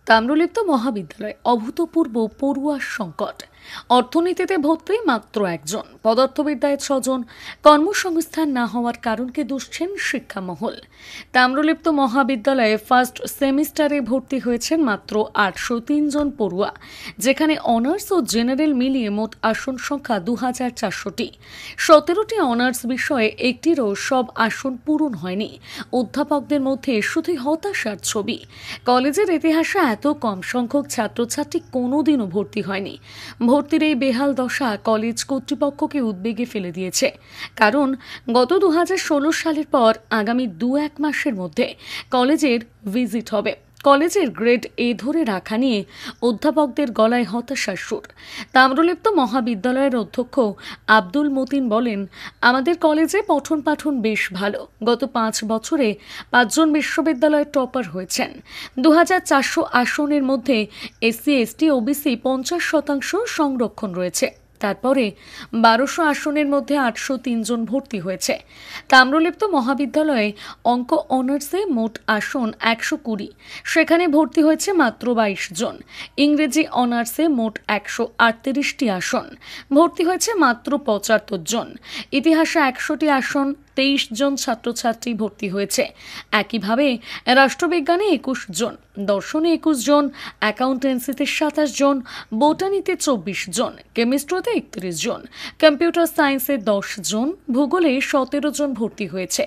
তাম্রলিপ্ত মহাবিদ্যালয়ে অভূতপূর্ব পড়ুয়া সংকট। অর্থনীতিতে ভর্তি মাত্র একজন, পদার্থবিদ্যায় 6 জন। কর্মসংস্থান না হওয়ার কারণকে দুষছেন শিক্ষামহল। তাম্রলিপ্ত মহাবিদ্যালয়ে ফার্স্ট সেমিস্টারে ভর্তি হয়েছেন মাত্র 803 জন পড়ুয়া, যেখানে অনার্স ও জেনারেল মিলিয়ে মোট আসন সংখ্যা 2400টি। 17টি অনার্স বিষয়ে একটিরও সব আসন পূরণ হয়নি। অধ্যাপকদের মধ্যে শুধুই হতাশার ছবি। কলেজের ইতিহাসে এত কম সংখ্যক ছাত্রছাত্রী কোনোদিনও ভর্তি হয়নি। ভর্তির এই বেহাল দশা কলেজ কর্তৃপক্ষকে উদ্বেগে ফেলে দিয়েছে। কারণ গত 2016 সালের পর আগামী 2-1 মাসের মধ্যে কলেজের ভিজিট হবে। কলেজের গ্রেড এ ধরে রাখা নিয়ে অধ্যাপকদের গলায় হতাশার সুর। তাম্রলিপ্ত মহাবিদ্যালয়ের অধ্যক্ষ আব্দুল মতিন বলেন, আমাদের কলেজে পঠন পাঠন বেশ ভালো। গত 5 বছরে 5 জন বিশ্ববিদ্যালয়ের টপার হয়েছেন। 2400 আসনের মধ্যে এসসি এসটি ওবিসি 50% সংরক্ষণ রয়েছে। তারপরে 1200 আসনের মধ্যে 803 জন ভর্তি হয়েছে। তাম্রলিপ্ত মহাবিদ্যালয়ে অঙ্ক অনার্সে মোট আসন 120, সেখানে ভর্তি হয়েছে মাত্র 22 জন। ইংরেজি অনার্সে মোট 138টি আসন, ভর্তি হয়েছে মাত্র 75 জন। ইতিহাসে 100টি আসন, 23 জন ছাত্রছাত্রী ভর্তি হয়েছে। একইভাবে রাষ্ট্রবিজ্ঞানে 21 জন, দর্শনে 21 জন, অ্যাকাউন্টেন্সিতে 27 জন, বোটানিতে 24 জন, কেমিস্ট্রিতে 31 জন, কম্পিউটার সায়েন্সে 10 জন, ভূগোলে 17 জন ভর্তি হয়েছে।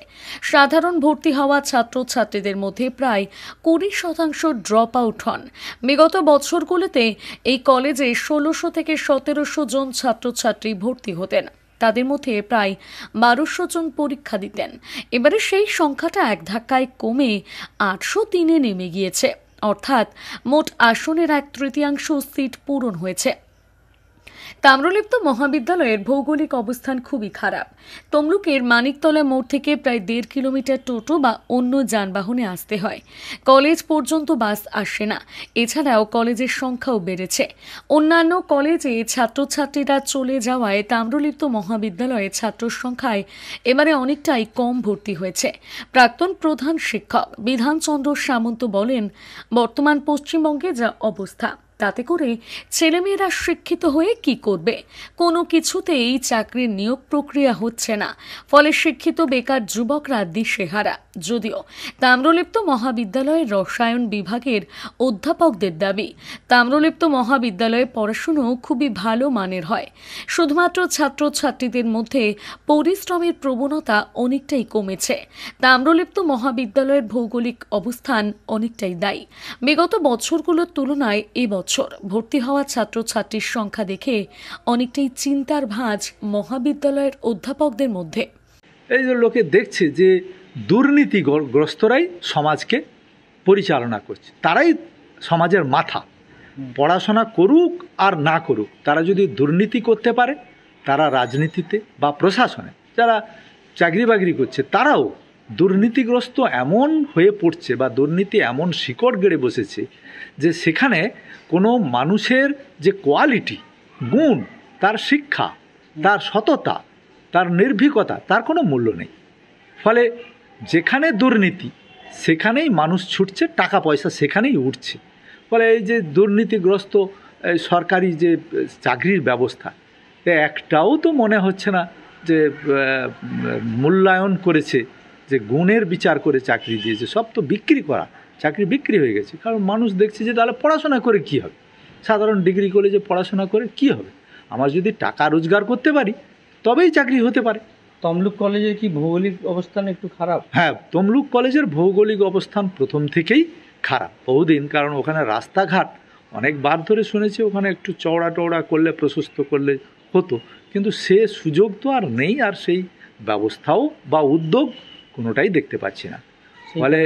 সাধারণ ভর্তি হওয়া ছাত্রছাত্রীদের মধ্যে প্রায় 20% ড্রপ আউট হন। বিগত বছরগুলোতে এই কলেজে 1600 থেকে 1700 জন ছাত্রছাত্রী ভর্তি হতেন। তাদের মধ্যে প্রায় 1200 জন পরীক্ষা দিতেন। এবারে সেই সংখ্যাটা এক ধাক্কায় কমে 803-এ নেমে গিয়েছে। অর্থাৎ মোট আসনের 1/3 সিট পূরণ হয়েছে। তাম্রলিপ্ত মহাবিদ্যালয়ের ভৌগোলিক অবস্থান খুবই খারাপ। তমলুকের মানিকতলা মোড় থেকে প্রায় 1.5 কিলোমিটার টোটো বা অন্য যানবাহনে আসতে হয়। কলেজ পর্যন্ত বাস আসে না। এছাড়াও কলেজের সংখ্যাও বেড়েছে। অন্যান্য কলেজে ছাত্রছাত্রীরা চলে যাওয়ায় তাম্রলিপ্ত মহাবিদ্যালয়ে ছাত্র সংখ্যায় এবারে অনেকটাই কম ভর্তি হয়েছে। প্রাক্তন প্রধান শিক্ষক বিধানচন্দ্র সামন্ত বলেন, বর্তমান পশ্চিমবঙ্গে যা অবস্থা, তাতে করে ছেলেমেয়েরা শিক্ষিত হয়ে কি করবে? কোনো কিছুতেই চাকরির নিয়োগ প্রক্রিয়া হচ্ছে না। ফলে শিক্ষিত বেকার যুবকরা দিশেহারা। যদিও তাম্রলিপ্ত মহাবিদ্যালয়ের রসায়ন বিভাগের অধ্যাপকদের দাবি, তাম্রলিপ্ত মহাবিদ্যালয়ে পড়াশুনো খুবই ভালো মানের হয়। শুধুমাত্র ছাত্রছাত্রীদের মধ্যে পরিশ্রমের প্রবণতা অনেকটাই কমেছে। তাম্রলিপ্ত মহাবিদ্যালয়ের ভৌগোলিক অবস্থান অনেকটাই দায়ী। বিগত বছরগুলোর তুলনায় এবছর ভর্তি হওয়া ছাত্রছাত্রীর সংখ্যা দেখে অনেকটাই চিন্তার ভাঁজ মহাবিদ্যালয়ের অধ্যাপকদের মধ্যে। এই যে লোকে দেখছে যে দুর্নীতিগ্রস্তরাই সমাজকে পরিচালনা করছে, তারাই সমাজের মাথা। পড়াশোনা করুক আর না করুক, তারা যদি দুর্নীতি করতে পারে, তারা রাজনীতিতে বা প্রশাসনে যারা চাকরি বাকরি করছে তারাও দুর্নীতিগ্রস্ত এমন হয়ে পড়ছে বা দুর্নীতি এমন শিকড় গেড়ে বসেছে যে সেখানে কোনো মানুষের যে কোয়ালিটি, গুণ, তার শিক্ষা, তার সততা, তার নির্ভীকতা, তার কোনো মূল্য নেই। ফলে যেখানে দুর্নীতি সেখানেই মানুষ ছুটছে, টাকা পয়সা সেখানেই উঠছে। ফলে এই যে দুর্নীতিগ্রস্ত সরকারি যে চাকরির ব্যবস্থা, একটাও তো মনে হচ্ছে না যে মূল্যায়ন করেছে, যে গুণের বিচার করে চাকরি দিয়েছে। সব তো বিক্রি করা, চাকরি বিক্রি হয়ে গেছে। কারণ মানুষ দেখছে যে তাহলে পড়াশোনা করে কি হবে, সাধারণ ডিগ্রি কলেজে পড়াশোনা করে কি হবে, আমার যদি টাকা রোজগার করতে পারি তবেই চাকরি হতে পারে। তমলুক কলেজের কি ভৌগোলিক অবস্থান একটু খারাপ? হ্যাঁ, তমলুক কলেজের ভৌগোলিক অবস্থান প্রথম থেকেই খারাপ বহুদিন। কারণ ওখানে রাস্তাঘাট অনেকবার ধরে শুনেছি ওখানে একটু চওড়া টওড়া করলে, প্রশস্ত করলে হতো, কিন্তু সে সুযোগ তো আর নেই, আর সেই ব্যবস্থাও বা উদ্যোগ কোনোটাই দেখতে পাচ্ছি না। ফলে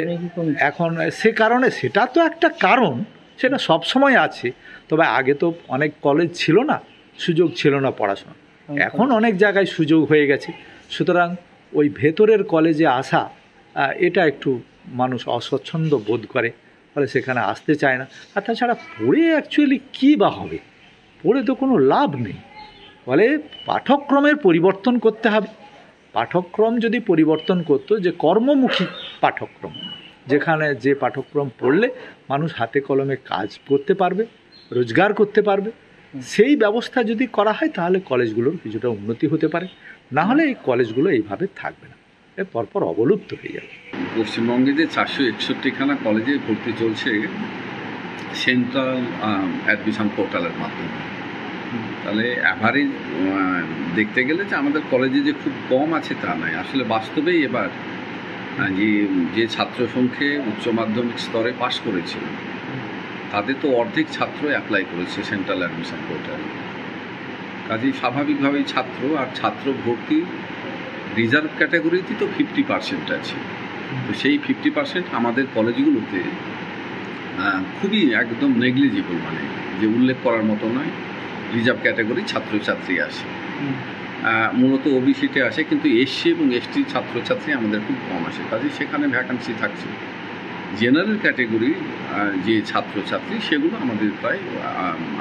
এখন সে কারণে, সেটা তো একটা কারণ, সেটা সব সময় আছে। তবে আগে তো অনেক কলেজ ছিল না, সুযোগ ছিল না পড়াশোনা। এখন অনেক জায়গায় সুযোগ হয়ে গেছে। সুতরাং ওই ভেতরের কলেজে আসা, এটা একটু মানুষ অস্বচ্ছন্দ বোধ করে, ফলে সেখানে আসতে চায় না। আর তাছাড়া পড়ে অ্যাকচুয়ালি কী বা হবে, পড়ে তো কোনো লাভ নেই। ফলে পাঠ্যক্রমের পরিবর্তন করতে হবে। পাঠ্যক্রম যদি পরিবর্তন করতো, যে কর্মমুখী পাঠ্যক্রম, যেখানে যে পাঠ্যক্রম পড়লে মানুষ হাতে কলমে কাজ করতে পারবে, রোজগার করতে পারবে, সেই ব্যবস্থা যদি করা হয় তাহলে কলেজগুলোর কিছুটা উন্নতি হতে পারে। না হলে এই কলেজগুলো এইভাবে থাকবে না, এর পরপর অবলুপ্ত হয়ে যাবে। পশ্চিমবঙ্গে যে 461খানা কলেজে ভর্তি চলছে সেন্ট্রাল অ্যাডমিশন পোর্টালের মাধ্যমে, তাহলে অ্যাভারেজ দেখতে গেলে যে আমাদের কলেজে যে খুব কম আছে তা নয়। আসলে বাস্তবেই এবার যে ছাত্র সংখ্যে উচ্চ মাধ্যমিক স্তরে পাশ করেছিল তাদের তো অর্ধেক ছাত্র অ্যাপ্লাই করেছে সেন্ট্রাল অ্যাডমিশন পোর্টালে। কাজেই স্বাভাবিকভাবেই ছাত্র ভর্তি রিজার্ভ ক্যাটাগরিতে তো 50% আছে। তো সেই 50% আমাদের কলেজগুলোতে খুবই একদম নেগলিজিবল, মানে যে উল্লেখ করার মতো নয়। রিজার্ভ ক্যাটাগরি ছাত্রছাত্রী আসে, মূলত ওবিসিতে আসে, কিন্তু এসসি এবং এসটি ছাত্রছাত্রী আমাদের খুব কম আসে। কাজেই সেখানে ভ্যাকান্সি থাকছে। জেনারেল ক্যাটাগরি যে ছাত্রছাত্রী সেগুলো আমাদের প্রায়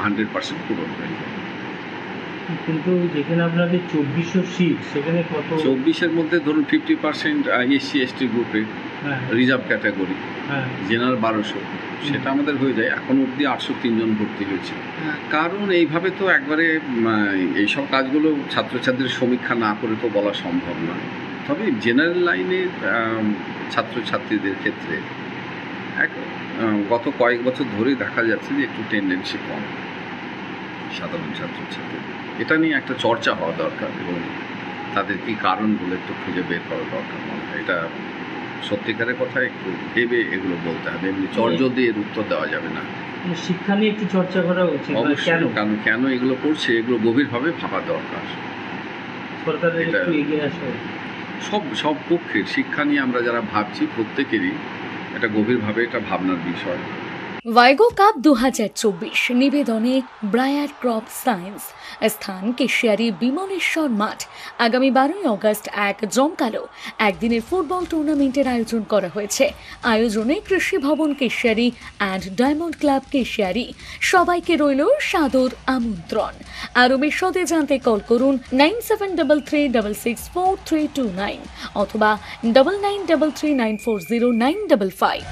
100% পূরণ হয়ে যায়। কিন্তু যেখানে আপনাদের 2400 সিট, সেখানে কত? 24-এর মধ্যে ধরুন 50% এসসি এসটি গ্রুপে রিজার্ভ ক্যাটাগরি, জেনারেল 1200, সেটা আমাদের হয়ে যায়। এখন অবধি 803 জন ভর্তি হয়েছে। কারণ এইভাবে তো একবারে এইসব কাজগুলো ছাত্রছাত্রীর সমীক্ষা না করে তো বলা সম্ভব নয়। তবে জেনারেল লাইনের ছাত্রছাত্রীদের ক্ষেত্রে গত কয়েক বছর ধরেই দেখা যাচ্ছে যে একটু টেন্ডেন্সি কম সাধারণ ছাত্রছাত্রীদের। এটা নিয়ে একটা চর্চা হওয়া দরকার এবং তাদের কী কারণগুলো একটু খুঁজে বের করা দরকার মনে হয়। এটা সত্যিকারের কথা একটু ভেবে এগুলো বলতে হবে, এমনি চর্জা দিয়ে এর উত্তর দেওয়া যাবে না। শিক্ষা নিয়ে একটু চর্চা করা উচিত। অবশ্যই, কারণ কেন এগুলো করছে এগুলো গভীরভাবে ভাবা দরকার। সরকারের একটু এগিয়ে আসা সব পক্ষের শিক্ষা নিয়ে আমরা যারা ভাবছি প্রত্যেকেরই এটা গভীরভাবে এটা ভাবনার বিষয়। ভাইগো কাপ 2024 নিবেদনে ব্রায়ার ক্রপ সায়েন্স, স্থান কেশিয়ারি বিমলেশ্বর মাঠ। আগামী 12ই অগস্ট এক জমকালো একদিনের ফুটবল টুর্নামেন্টের আয়োজন করা হয়েছে। আয়োজনে কৃষি ভবন Keshiary and diamond club Keshiary. সবাইকে রইল সাদর আমন্ত্রণ। আরও বিশদে জানতে কল করুন 9733664329 অথবা 9933940955।